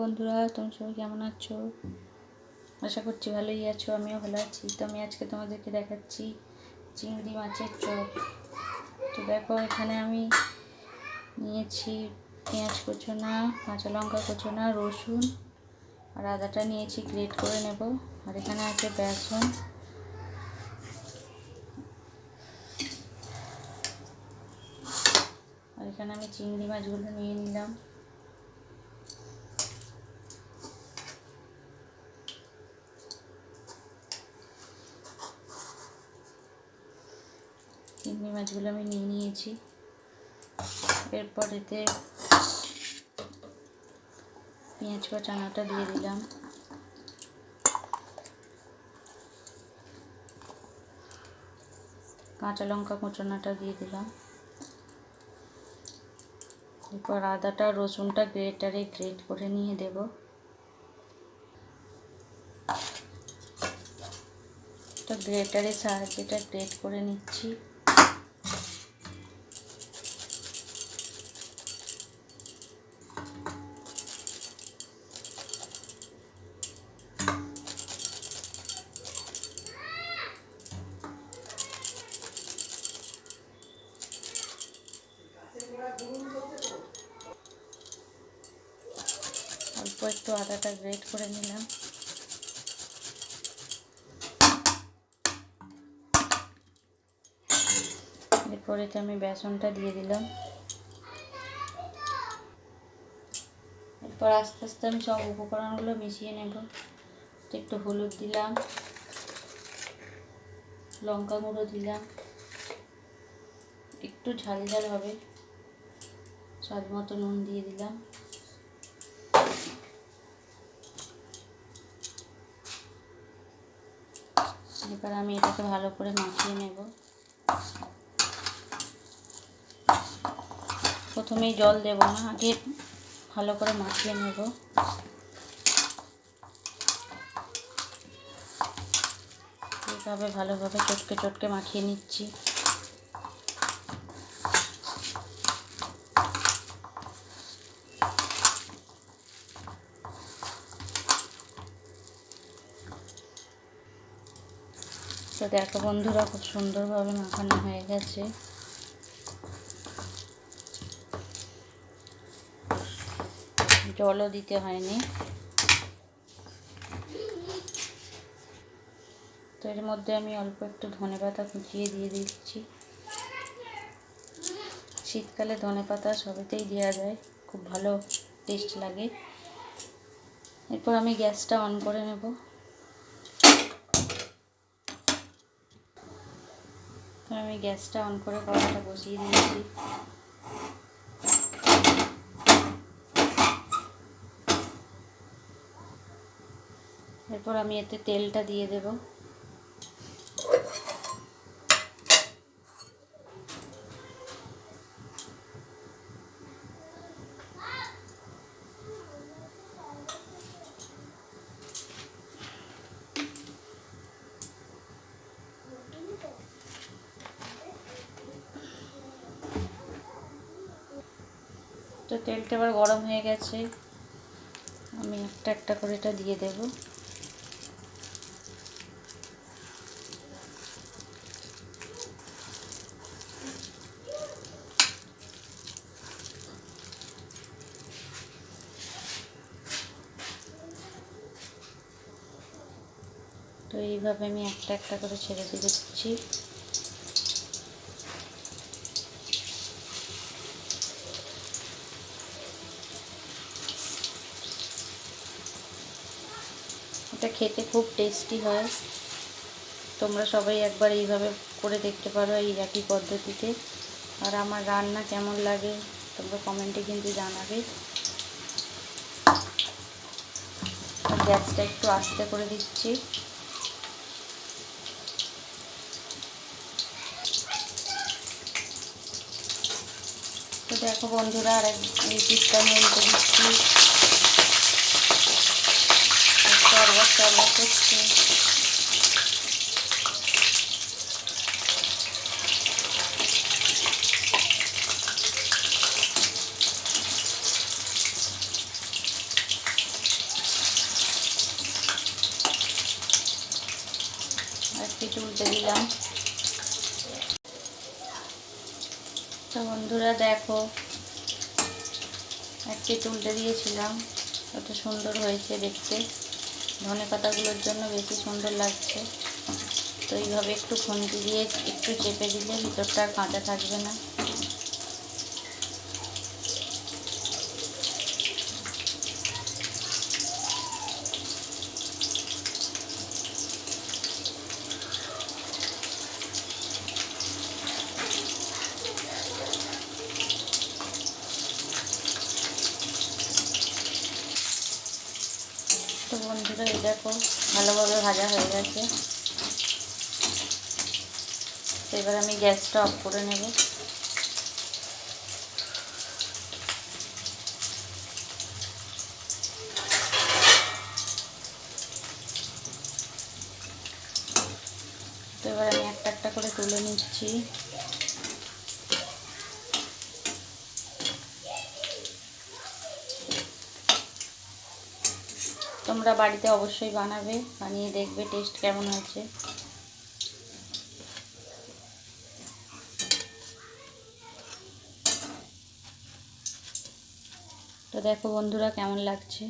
বন্ধুরা, তুমি সবাই কেমন আছো? আশা করছি ভালোই আছো। আমিও ভালো আছি। তো আমি আজকে তোমাদেরকে দেখাচ্ছি চিংড়ি মাছের চপ। তো দেখো, এখানে আমি নিয়েছি পেঁয়াজ কুচোনা, কাঁচা লঙ্কা কুচোনা, রসুন আর আদাটা নিয়েছি, গ্রেট করে নেব। আর এখানে আছে বেসন, আর এখানে আমি চিংড়ি মাছগুলো নিয়ে নিলাম। চিংড়ি মাছগুলো আমি নিয়ে নিয়েছি। এরপর এতে পেঁয়াজ কুচানোটা দিয়ে দিলাম, কাঁচা লঙ্কা কুচোনাটা দিয়ে দিলাম। এরপর আদাটা রসুনটা গ্রেটারে গ্রেট করে নিয়ে দেব। তো গ্রেটারের সাহায্যে এটা গ্রেট করে নিচ্ছি। অল্প একটু আদাটা গ্রেট করে নিলাম। এরপরে আমি বেসনটা দিয়ে দিলাম। এরপর আস্তে আস্তে আমি সব উপকরণগুলো মিশিয়ে নেব। একটু হলুদ দিলাম, লঙ্কা গুঁড়ো দিলাম, একটু ঝাল ঝাল হবে, স্বাদ মতো নুন দিয়ে দিলাম। এবার আমি এটাকে ভালো করে মাখিয়ে নেব। প্রথমেই জল দেব না, আগে ভালো করে মাখিয়ে নেব। এইভাবে ভালোভাবে চটকে চটকে মাখিয়ে নিচ্ছি। তো দেখো বন্ধুরা, খুব সুন্দরভাবে মাখানো হয়ে গেছে। জলও দিতে হয়নি। তো এর মধ্যে আমি অল্প একটু ধনেপাতা কুচিয়ে দিয়ে দিচ্ছি। শীতকালে ধনেপাতা সবেতেই দেওয়া যায়, খুব ভালো টেস্ট লাগে। এরপর আমি গ্যাসটা অন করে নেব। আমি গ্যাসটা অন করে কড়াইটা বসিয়ে দিয়েছি। এরপর আমি এতে তেলটা দিয়ে দেব। তো তেলটা এবার গরম হয়ে গেছে, আমি একটা একটা করে এটা দিয়ে দেব। তো এইভাবে আমি একটা একটা করে ছেড়ে দিচ্ছি। এটা খেতে খুব টেস্টি হয়। তোমরা সবাই একবার এইভাবে করে দেখতে পারো, এই একই পদ্ধতিতে। আর আমার রান্না কেমন লাগে তোমরা কমেন্টে কিন্তু জানাবে। গ্যাসটা একটু আস্তে করে দিচ্ছি। তো দেখো বন্ধুরা, আর এই পিসটা আমি উল্টে দিচ্ছি। চড়বা করছি। পিঠ উল্টে দিলাম। তো বন্ধুরা দেখো, এক পিঠ উল্টে দিয়েছিলাম, কত সুন্দর হয়েছে দেখতে। ধনেপাতাগুলোর জন্য বেশি সুন্দর লাগছে। তো এইভাবে একটু খুন্তি দিয়ে একটু চেপে দিলে ভিতরটা আর কাঁচা থাকবে না। তো বন্ধুরা এই দেখো, ভালোভাবে ভাজা হয়ে গেছে। তো এবার আমি গ্যাসটা অফ করে নেব। তো এবার আমি একটা একটা করে তুলে নিচ্ছি। তোমরা বাড়িতে অবশ্যই বানাবে, বানিয়ে দেখবে টেস্ট কেমন হয়েছে। তো দেখো বন্ধুরা কেমন লাগছে।